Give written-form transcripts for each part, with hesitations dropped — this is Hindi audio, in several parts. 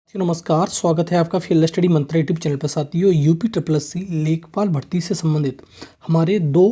जी नमस्कार, स्वागत है आपका फील्ड स्टडी मंत्रा यूट्यूब चैनल पर। साथियों, यूपी ट्रिपल एस सी लेखपाल भर्ती से संबंधित हमारे दो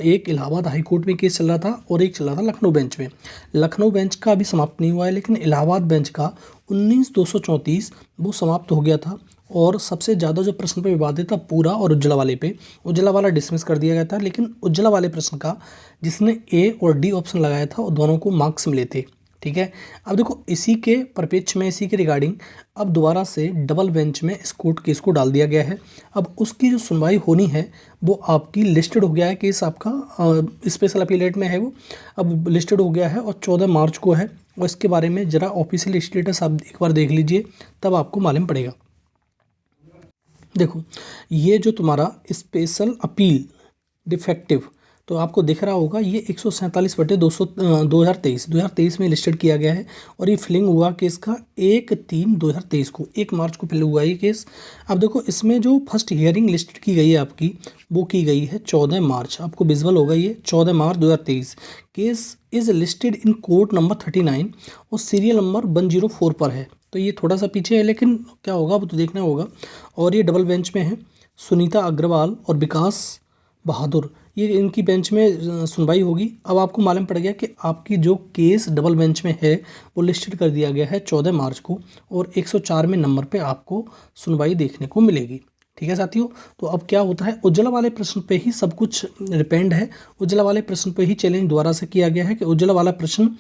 एक इलाहाबाद हाई कोर्ट में केस चल रहा था और एक चल रहा था लखनऊ बेंच में। लखनऊ बेंच का अभी समाप्त नहीं हुआ है, लेकिन इलाहाबाद बेंच का 19/234 वो समाप्त हो गया था। और सबसे ज़्यादा जो प्रश्न पे विवादित था पूरा और उज्ज्वला वाले पे, उज्ज्वला वाला डिसमिस कर दिया गया था। लेकिन उज्ज्वला वाले प्रश्न का जिसने ए और डी ऑप्शन लगाया था और दोनों को मार्क्स मिले थे। ठीक है, अब देखो इसी के परिप्रेक्ष्य में, इसी के रिगार्डिंग अब दोबारा से डबल बेंच में इस कोर्ट केस को डाल दिया गया है। अब उसकी जो सुनवाई होनी है वो आपकी लिस्टेड हो गया है। केस आपका स्पेशल अपीलेट में है, वो अब लिस्टेड हो गया है और 14 मार्च को है। और इसके बारे में ज़रा ऑफिशियल स्टेटस आप एक बार देख लीजिए, तब आपको मालूम पड़ेगा। देखो, ये जो तुम्हारा स्पेशल अपील डिफेक्टिव, तो आपको दिख रहा होगा ये 147/200 2023 में लिस्टेड किया गया है। और ये फिलिंग हुआ केस का 1/3/2023 को, 1 मार्च को फिल हुआ ये केस। अब देखो इसमें जो फर्स्ट हियरिंग लिस्टेड की गई है आपकी, वो की गई है 14 मार्च। आपको विजुअल होगा ये 14 मार्च 2023। Case is listed in court number 39 और सीरियल नंबर 104 पर है। तो ये थोड़ा सा पीछे है, लेकिन क्या होगा वो तो देखना होगा। और ये डबल बेंच में है। सुनीता अग्रवाल और विकास बहादुर, ये इनकी बेंच में सुनवाई होगी। अब आपको मालूम पड़ गया कि आपकी जो केस डबल बेंच में है वो लिस्टेड कर दिया गया है 14 मार्च को, और 104वें नंबर पे आपको सुनवाई देखने को मिलेगी। ठीक है साथियों, तो अब क्या होता है, उज्ज्वला वाले प्रश्न पे ही सब कुछ डिपेंड है। उज्ज्वला वाले प्रश्न पे ही चैलेंज दोबारा से किया गया है कि उज्ज्वला वाला प्रश्न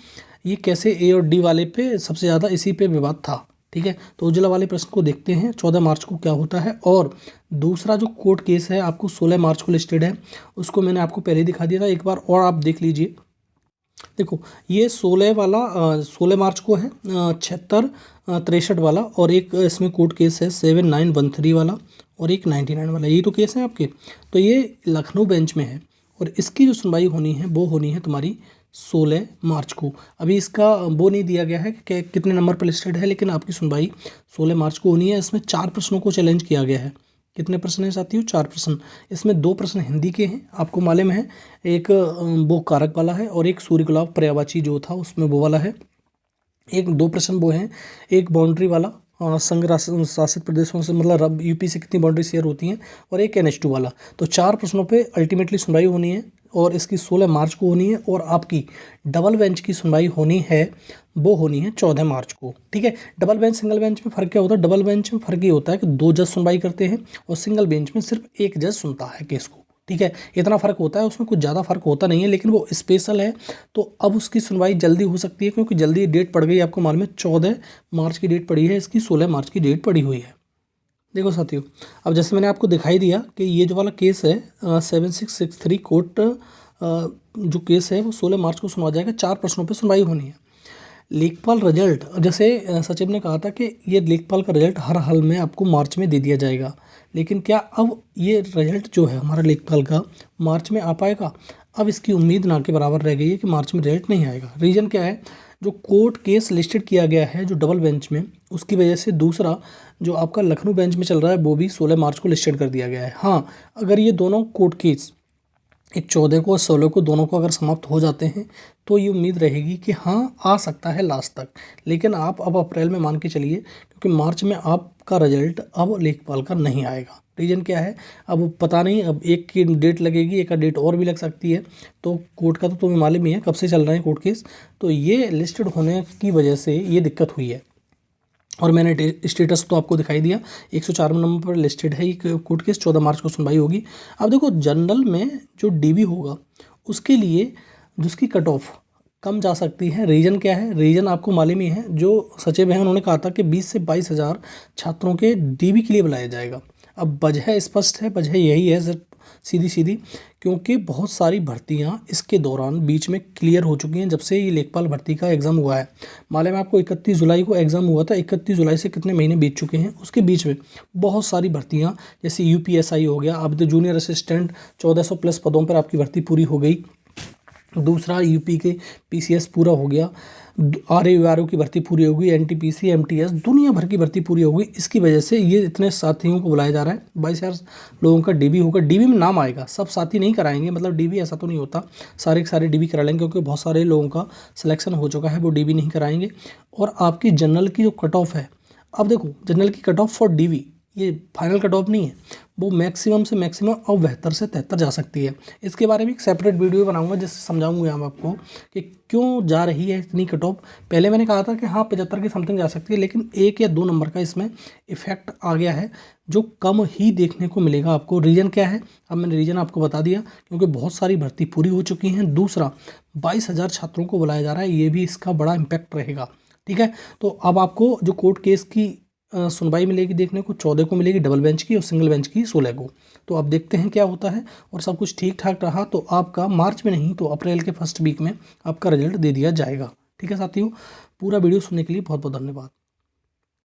ये कैसे ए और डी वाले पे सबसे ज़्यादा इसी पे विवाद था। ठीक है, तो उज्ज्वला वाले प्रश्न को देखते हैं 14 मार्च को क्या होता है। और दूसरा जो कोर्ट केस है आपको 16 मार्च को लिस्टेड है, उसको मैंने आपको पहले ही दिखा दिया था, एक बार और आप देख लीजिए। देखो ये 16 मार्च को है 7663 वाला, और एक इसमें कोर्ट केस है 7913 वाला और एक 99 वाला। यही तो केस है आपके। तो ये लखनऊ बेंच में है और इसकी जो सुनवाई होनी है वो होनी है तुम्हारी 16 मार्च को। अभी इसका वो नहीं दिया गया है कि कितने नंबर पर लिस्टेड है, लेकिन आपकी सुनवाई 16 मार्च को होनी है। इसमें 4 प्रश्नों को चैलेंज किया गया है। कितने प्रश्न हैं साथियों? 4 प्रश्न। इसमें 2 प्रश्न हिंदी के हैं, आपको मालूम है। एक वो कारक वाला है और एक सूर्य गुलाब पर्यायवाची जो था उसमें वो वाला है। एक 2 प्रश्न वो हैं, एक बाउंड्री वाला संघ शासित प्रदेशों से, मतलब यूपी से कितनी बाउंड्री शेयर होती हैं, और एक NH2 वाला। तो 4 प्रश्नों पे अल्टीमेटली सुनवाई होनी है और इसकी 16 मार्च को होनी है। और आपकी डबल बेंच की सुनवाई होनी है, वो होनी है 14 मार्च को। ठीक है, डबल बेंच सिंगल बेंच में फ़र्क क्या होता है? डबल बेंच में फ़र्क ये होता है कि 2 जज सुनवाई करते हैं और सिंगल बेंच में सिर्फ 1 जज सुनता है केस को। ठीक है, इतना फ़र्क होता है, उसमें कुछ ज़्यादा फ़र्क होता नहीं है, लेकिन वो स्पेशल है। तो अब उसकी सुनवाई जल्दी हो सकती है, क्योंकि जल्दी डेट पड़ गई। आपको मालूम है 14 मार्च की डेट पड़ी है, इसकी 16 मार्च की डेट पड़ी हुई है। देखो साथियों, अब जैसे मैंने आपको दिखाई दिया कि ये जो वाला केस है 7663 कोर्ट जो केस है वो 16 मार्च को सुना जाएगा। 4 प्रश्नों पर सुनवाई होनी है। लेखपाल रिजल्ट, जैसे सचिव ने कहा था कि ये लेखपाल का रिजल्ट हर हाल में आपको मार्च में दे दिया जाएगा, लेकिन क्या अब ये रिजल्ट जो है हमारा लेखपाल का मार्च में आ पाएगा? अब इसकी उम्मीद ना के बराबर रह गई है कि मार्च में रिजल्ट नहीं आएगा। रीज़न क्या है? जो कोर्ट केस लिस्टेड किया गया है जो डबल बेंच में, उसकी वजह से दूसरा जो आपका लखनऊ बेंच में चल रहा है वो भी 16 मार्च को लिस्टेड कर दिया गया है। हाँ, अगर ये दोनों कोर्ट केस, एक 14 को और 16 को, दोनों को अगर समाप्त हो जाते हैं तो ये उम्मीद रहेगी कि हाँ आ सकता है लास्ट तक। लेकिन आप अब अप्रैल में मान के चलिए, क्योंकि मार्च में आपका रिजल्ट अब लेखपाल का नहीं आएगा। रीज़न क्या है? अब पता नहीं, अब एक की डेट लगेगी, एक का डेट और भी लग सकती है। तो कोर्ट का तो तुम्हें मालूम ही है कब से चल रहे हैं कोर्ट केस। तो ये लिस्टेड होने की वजह से ये दिक्कत हुई है। और मैंने स्टेटस तो आपको दिखाई दिया, 104 नंबर पर लिस्टेड है ये कोर्ट केस। 14 मार्च को सुनवाई होगी। अब देखो जनरल में जो DB होगा उसके लिए जिसकी कट ऑफ कम जा सकती है। रीज़न क्या है? रीज़न आपको मालूम ही है, जो सचिव हैं उन्होंने कहा था कि 20 से 22 हज़ार छात्रों के DB के लिए बुलाया जाएगा। अब वजह स्पष्ट है, वजह यही है सिर्फ सीधी सीधी, क्योंकि बहुत सारी भर्तियां इसके दौरान बीच में क्लियर हो चुकी हैं जब से ये लेखपाल भर्ती का एग्ज़ाम हुआ है। मालूम है आपको 31 जुलाई को एग्ज़ाम हुआ था। 31 जुलाई से कितने महीने बीत चुके हैं, उसके बीच में बहुत सारी भर्तियां, जैसे UPSI हो गया, अब तो जूनियर असिस्टेंट 1400 प्लस पदों पर आपकी भर्ती पूरी हो गई। दूसरा यूपी के PCS पूरा हो गया, RAU की भर्ती पूरी होगी, NTPC MTS दुनिया भर की भर्ती पूरी होगी। इसकी वजह से ये इतने साथियों को बुलाया जा रहा है। 22,000 लोगों का DB होगा। DB में नाम आएगा, सब साथी नहीं कराएंगे, मतलब DB ऐसा तो नहीं होता सारे के सारे DB करा लेंगे, क्योंकि बहुत सारे लोगों का सिलेक्शन हो चुका है, वो DB नहीं कराएंगे। और आपकी जनरल की जो कट ऑफ है अब देखो जनरल की कट ऑफ फॉर डीवी, ये फाइनल कट ऑफ नहीं है, वो मैक्सिमम से मैक्सिमम अब 72 से 73 जा सकती है। इसके बारे में एक सेपरेट वीडियो बनाऊंगा जिससे समझाऊंगा हम आपको कि क्यों जा रही है इतनी कट ऑफ। पहले मैंने कहा था कि हाँ 75 की समथिंग जा सकती है, लेकिन 1 या 2 नंबर का इसमें इफेक्ट आ गया है जो कम ही देखने को मिलेगा आपको। रीज़न क्या है, अब मैंने रीज़न आपको बता दिया, क्योंकि बहुत सारी भर्ती पूरी हो चुकी हैं। दूसरा 22,000 छात्रों को बुलाया जा रहा है, ये भी इसका बड़ा इम्पैक्ट रहेगा। ठीक है, तो अब आपको जो कोर्ट केस की सुनवाई मिलेगी देखने को 14 को मिलेगी डबल बेंच की, और सिंगल बेंच की 16 को। तो अब देखते हैं क्या होता है, और सब कुछ ठीक ठाक रहा तो आपका मार्च में नहीं तो अप्रैल के फर्स्ट वीक में आपका रिजल्ट दे दिया जाएगा। ठीक है साथियों, पूरा वीडियो सुनने के लिए बहुत बहुत धन्यवाद।